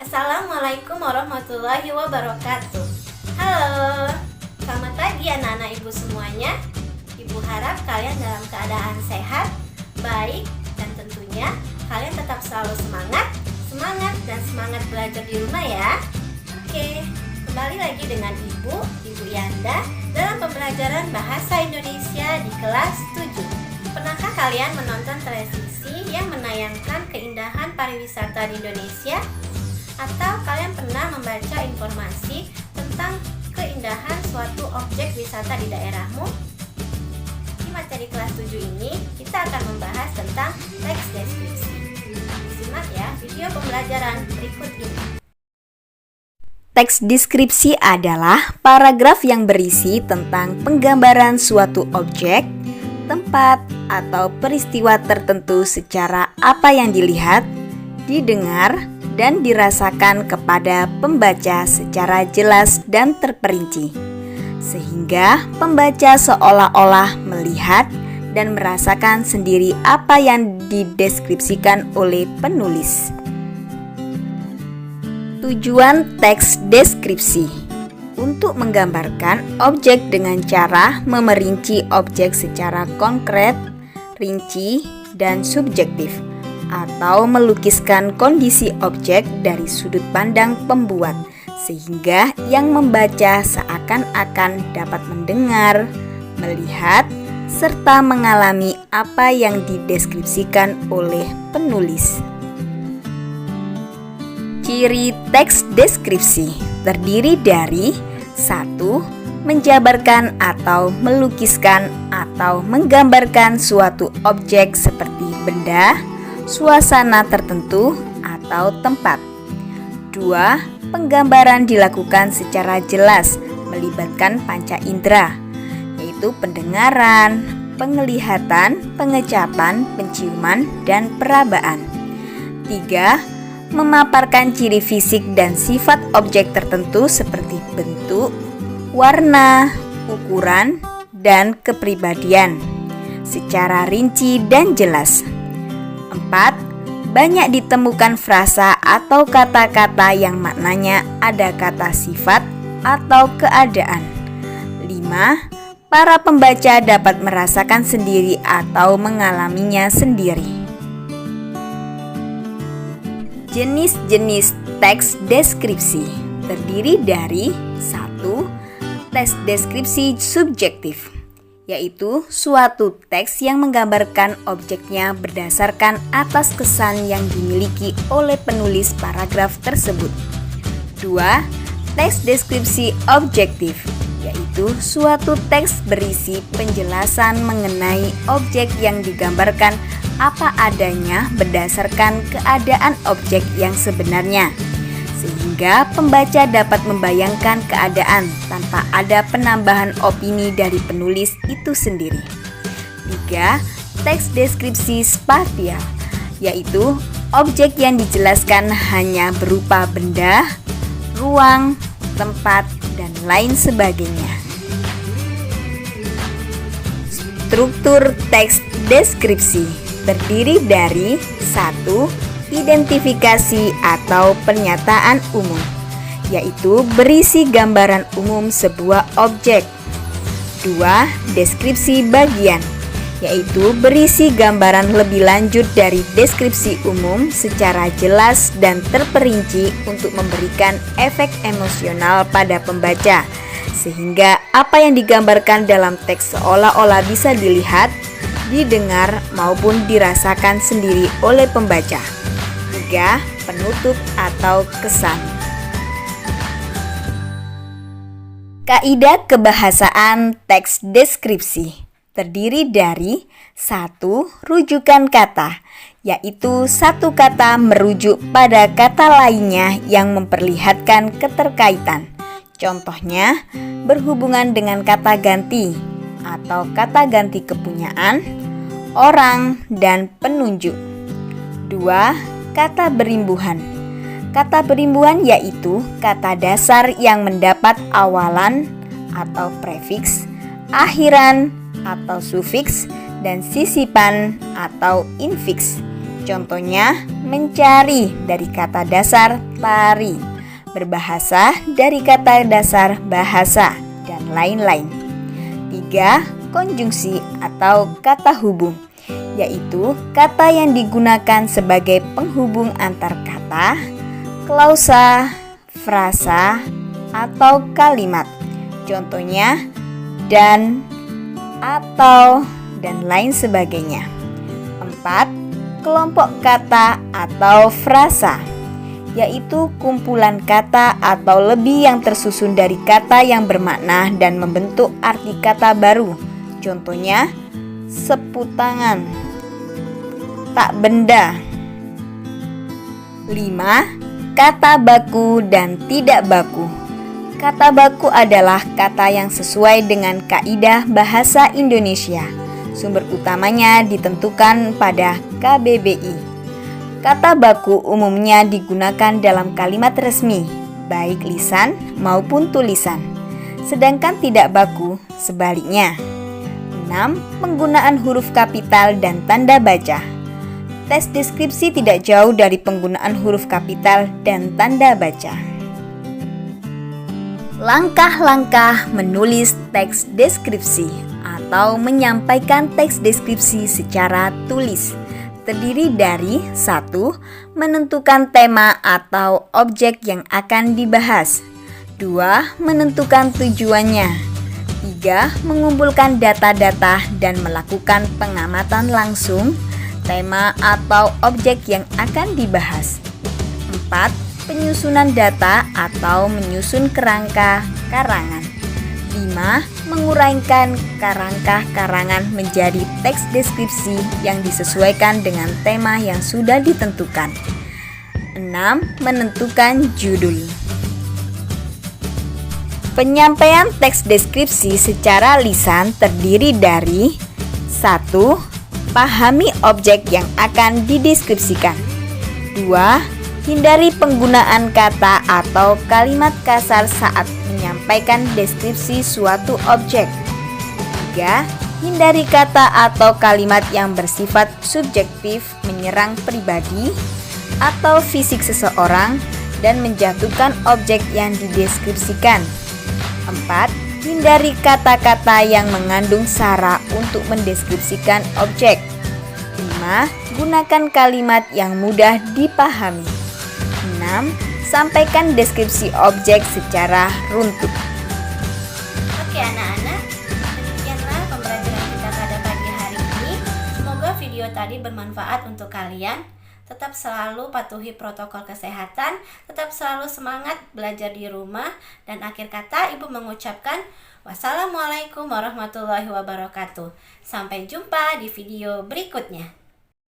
Assalamualaikum warahmatullahi wabarakatuh. Halo, selamat pagi anak-anak ibu semuanya. Ibu harap kalian dalam keadaan sehat, baik, dan tentunya kalian tetap selalu semangat dan semangat belajar di rumah ya. Oke, kembali lagi dengan Ibu Yanda dalam pembelajaran Bahasa Indonesia di kelas 7. Pernahkah kalian menonton televisi yang menayangkan keindahan pariwisata di Indonesia? Atau kalian pernah membaca informasi tentang keindahan suatu objek wisata di daerahmu? Di materi kelas 7 ini, kita akan membahas tentang teks deskripsi. Simak ya video pembelajaran berikut ini. Teks deskripsi adalah paragraf yang berisi tentang penggambaran suatu objek, tempat, atau peristiwa tertentu secara apa yang dilihat, didengar, dan dirasakan kepada pembaca secara jelas dan terperinci, sehingga pembaca seolah-olah melihat dan merasakan sendiri apa yang dideskripsikan oleh penulis. Tujuan teks deskripsi untuk menggambarkan objek dengan cara memerinci objek secara konkret, rinci, dan subjektif, atau melukiskan kondisi objek dari sudut pandang pembuat, sehingga yang membaca seakan-akan dapat mendengar, melihat, serta mengalami apa yang dideskripsikan oleh penulis. Ciri teks deskripsi terdiri dari 1. Menjabarkan atau melukiskan atau menggambarkan suatu objek seperti benda, suasana tertentu, atau tempat. 2. Penggambaran dilakukan secara jelas melibatkan panca indera, yaitu pendengaran, penglihatan, pengecapan, penciuman, dan perabaan. 3. Memaparkan ciri fisik dan sifat objek tertentu seperti bentuk, warna, ukuran, dan kepribadian secara rinci dan jelas. 4. Banyak ditemukan frasa atau kata-kata yang maknanya ada kata sifat atau keadaan. 5. Para pembaca dapat merasakan sendiri atau mengalaminya sendiri. Jenis-jenis teks deskripsi terdiri dari 1. Teks deskripsi subjektif, yaitu suatu teks yang menggambarkan objeknya berdasarkan atas kesan yang dimiliki oleh penulis paragraf tersebut. 2. Teks deskripsi objektif, yaitu suatu teks berisi penjelasan mengenai objek yang digambarkan apa adanya berdasarkan keadaan objek yang sebenarnya, sehingga pembaca dapat membayangkan keadaan tanpa ada penambahan opini dari penulis itu sendiri. 3. Teks deskripsi spasial, yaitu objek yang dijelaskan hanya berupa benda, ruang, tempat, dan lain sebagainya. Struktur teks deskripsi terdiri dari 1. Identifikasi atau pernyataan umum, yaitu berisi gambaran umum sebuah objek. 2. Deskripsi bagian, yaitu berisi gambaran lebih lanjut dari deskripsi umum secara jelas dan terperinci untuk memberikan efek emosional pada pembaca, sehingga apa yang digambarkan dalam teks seolah-olah bisa dilihat, didengar, maupun dirasakan sendiri oleh pembaca. 3. Penutup atau kesan. Kaidah kebahasaan teks deskripsi terdiri dari 1. Rujukan kata, yaitu satu kata merujuk pada kata lainnya yang memperlihatkan keterkaitan. Contohnya, berhubungan dengan kata ganti atau kata ganti kepunyaan, orang, dan penunjuk. 2. Kata berimbuhan. Kata berimbuhan yaitu kata dasar yang mendapat awalan atau prefiks, akhiran atau sufiks, dan sisipan atau infiks Contohnya, mencari dari kata dasar tari, berbahasa dari kata dasar bahasa, dan lain-lain. 3. Konjungsi atau kata hubung, yaitu kata yang digunakan sebagai penghubung antar kata, klausa, frasa, atau kalimat. Contohnya, dan, atau, dan lain sebagainya. 4. Kelompok kata atau frasa, yaitu kumpulan kata atau lebih yang tersusun dari kata yang bermakna dan membentuk arti kata baru. Contohnya, seputangan, tak benda. 5. Kata baku dan tidak baku. Kata baku adalah kata yang sesuai dengan kaidah bahasa Indonesia. Sumber utamanya ditentukan pada KBBI. Kata baku umumnya digunakan dalam kalimat resmi, baik lisan maupun tulisan. Sedangkan tidak baku sebaliknya. 6. Penggunaan huruf kapital dan tanda baca. Teks deskripsi tidak jauh dari penggunaan huruf kapital dan tanda baca. Langkah-langkah menulis teks deskripsi atau menyampaikan teks deskripsi secara tulis terdiri dari 1. Menentukan tema atau objek yang akan dibahas. 2. Menentukan tujuannya. 3. Mengumpulkan data-data dan melakukan pengamatan langsung tema atau objek yang akan dibahas. 4. Penyusunan data atau menyusun kerangka karangan. 5. Menguraikan kerangka karangan menjadi teks deskripsi yang disesuaikan dengan tema yang sudah ditentukan. 6. Menentukan judul. Penyampaian teks deskripsi secara lisan terdiri dari 1. Pahami objek yang akan dideskripsikan. 2. Hindari penggunaan kata atau kalimat kasar saat menyampaikan deskripsi suatu objek. 3. Hindari kata atau kalimat yang bersifat subjektif menyerang pribadi atau fisik seseorang dan menjatuhkan objek yang dideskripsikan. 4. Hindari kata-kata yang mengandung sara untuk mendeskripsikan objek. 5. Gunakan kalimat yang mudah dipahami. 6. Sampaikan deskripsi objek secara runtut. Oke anak-anak, demikianlah pembelajaran kita pada pagi hari ini. Semoga video tadi bermanfaat untuk kalian. Tetap selalu patuhi protokol kesehatan, tetap selalu semangat belajar di rumah. Dan akhir kata Ibu mengucapkan wassalamualaikum warahmatullahi wabarakatuh. Sampai jumpa di video berikutnya.